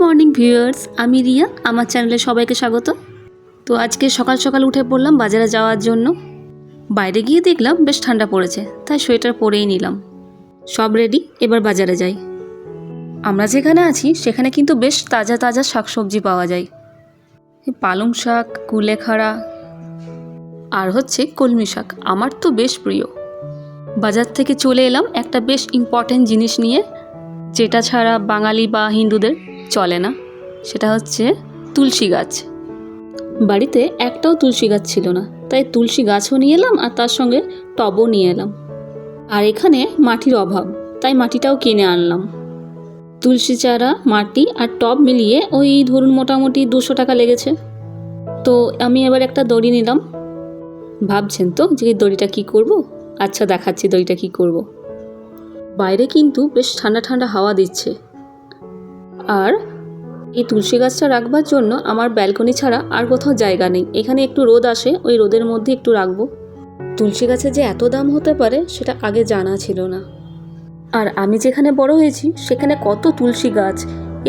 Morning viewers, আমি রিয়া। আমার চ্যানেলে সবাইকে স্বাগত। তো আজকে সকাল সকাল উঠে পড়লাম বাজারে যাওয়ার জন্য। বাইরে গিয়ে দেখলাম বেশ ঠান্ডা পড়েছে, তাই সোয়েটার পরেই নিলাম। সব রেডি, এবার বাজারে যাই। আমরা যেখানে আছি সেখানে কিন্তু বেশ তাজা তাজা শাকসবজি পাওয়া যায়। পালং শাক, কুলেখাড়া আর হচ্ছে কলমি শাক, আমার তো বেশ প্রিয়। বাজার থেকে চলে এলাম একটা বেশ ইম্পর্ট্যান্ট জিনিস নিয়ে, যেটা ছাড়া বাঙালি বা হিন্দুদের চলে না। সেটা হচ্ছে তুলসী গাছ। বাড়িতে একটাও তুলসী গাছ ছিল না, তাই তুলসী গাছও নিয়ে এলাম আর তার সঙ্গে টবও নিয়ে এলাম। আর এখানে মাটির অভাব, তাই মাটিটাও কিনে আনলাম। তুলসী চারা, মাটি আর টব মিলিয়ে ওই ধরুন মোটামুটি 200 টাকা লেগেছে। তো আমি এবার একটা দড়ি নিলাম। ভাবছেন তো যে এই দড়িটা কী করব? আচ্ছা, দেখাচ্ছি দড়িটা কী করব। বাইরে কিন্তু বেশ ঠান্ডা ঠান্ডা হাওয়া দিচ্ছে, আর এই তুলসী গাছটা রাখবার জন্য আমার ব্যালকনি ছাড়া আর কোথাও জায়গা নেই। এখানে একটু রোদ আসে, ওই রোদের মধ্যে একটু রাখবো। তুলসী গাছের যে এত দাম হতে পারে সেটা আগে জানা ছিল না। আর আমি যেখানে বড় হয়েছি সেখানে কত তুলসী গাছ,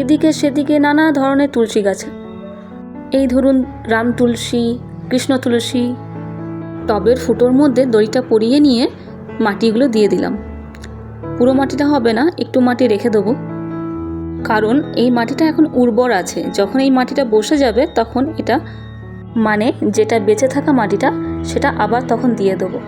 এদিকে সেদিকে নানা ধরনের তুলসী গাছ। এই ধরুন রাম তুলসী, কৃষ্ণ তুলসী। টবের ফুটোর মধ্যে দড়িটা পরিয়ে নিয়ে মাটিগুলো দিয়ে দিলাম। পুরো মাটিটা হবে না, একটু মাটি রেখে দেবো, কারণ এই মাটিটা এখন উর্বর আছে। যখন এই মাটিটা বসে যাবে তখন এটা মানে যেটা বেঁচে থাকা মাটিটা সেটা আবার তখন দিয়ে দেবো।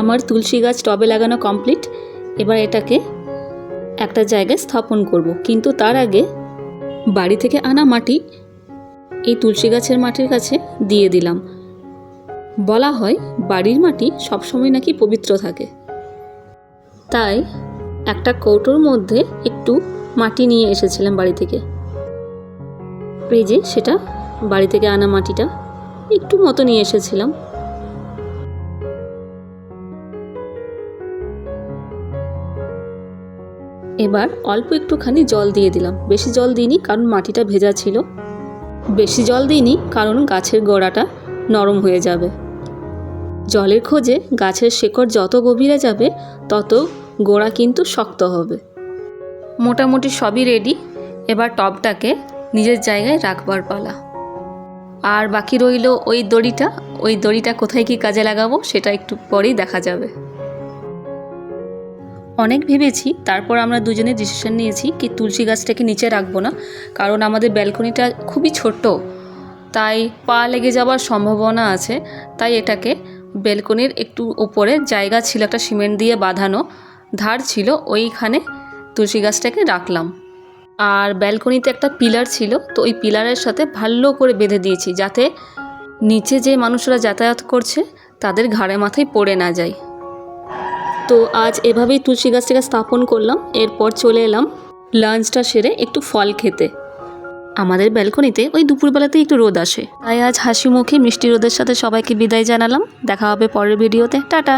আমার তুলসী গাছ টবে লাগানো কমপ্লিট। এবার এটাকে একটা জায়গায় স্থাপন করব, কিন্তু তার আগে বাড়ি থেকে আনা মাটি এই তুলসী গাছের মাটির কাছে দিয়ে দিলাম। বলা হয় বাড়ির মাটি সবসময় নাকি পবিত্র থাকে, তাই একটা কৌটোর মধ্যে একটু মাটি নিয়ে এসেছিলাম বাড়ি থেকে। এই যে সেটা বাড়ি থেকে আনা মাটিটা একটু মতো নিয়ে এসেছিলাম। এবার অল্প একটুখানি জল দিয়ে দিলাম, বেশি জল দিইনি কারণ মাটিটা ভেজা ছিল। বেশি জল দিইনি কারণ গাছের গোড়াটা নরম হয়ে যাবে। জলের খোঁজে গাছের শেকড় যত গভীরে যাবে তত গোড়া কিন্তু শক্ত হবে। মোটামুটি সবই রেডি। এবার টবটাকে নিজের জায়গায় রাখবার পালা। আর বাকি রইল ওই দড়িটা কোথায় কি কাজে লাগাবো সেটা একটু পরেই দেখা যাবে। অনেক ভেবেছি, তারপর আমরা দুজনে ডিসিশন নিয়েছি কি তুলসী গাছটাকে নিচে রাখবো না, কারণ আমাদের ব্যালকনিটা খুবই ছোট, তাই পা লেগে যাওয়ার সম্ভাবনা আছে। তাই এটাকে ব্যালকনির একটু ওপরে জায়গা ছিল, একটা সিমেন্ট দিয়ে বাঁধানো ধার ছিল, ওইখানে তুলসী গাছটাকে রাখলাম। আর ব্যালকনিতে একটা পিলার ছিল, তো ওই পিলারের সাথে ভালো করে বেঁধে দিয়েছি, যাতে নিচে যে মানুষরা যাতায়াত করছে তাদের ঘাড়ে মাথায় পড়ে না যায়। তো আজ এভাবেই তুলসী গাছটাকে স্থাপন করলাম। এরপর চলে এলাম লাঞ্চটা সেরে একটু ফল খেতে। আমাদের ব্যালকনিতে ওই দুপুরবেলাতেই একটু রোদ আসে, তাই আজ হাসি মুখে মিষ্টি রোদের সাথে সবাইকে বিদায় জানালাম। দেখা হবে পরের ভিডিওতে। টাটা।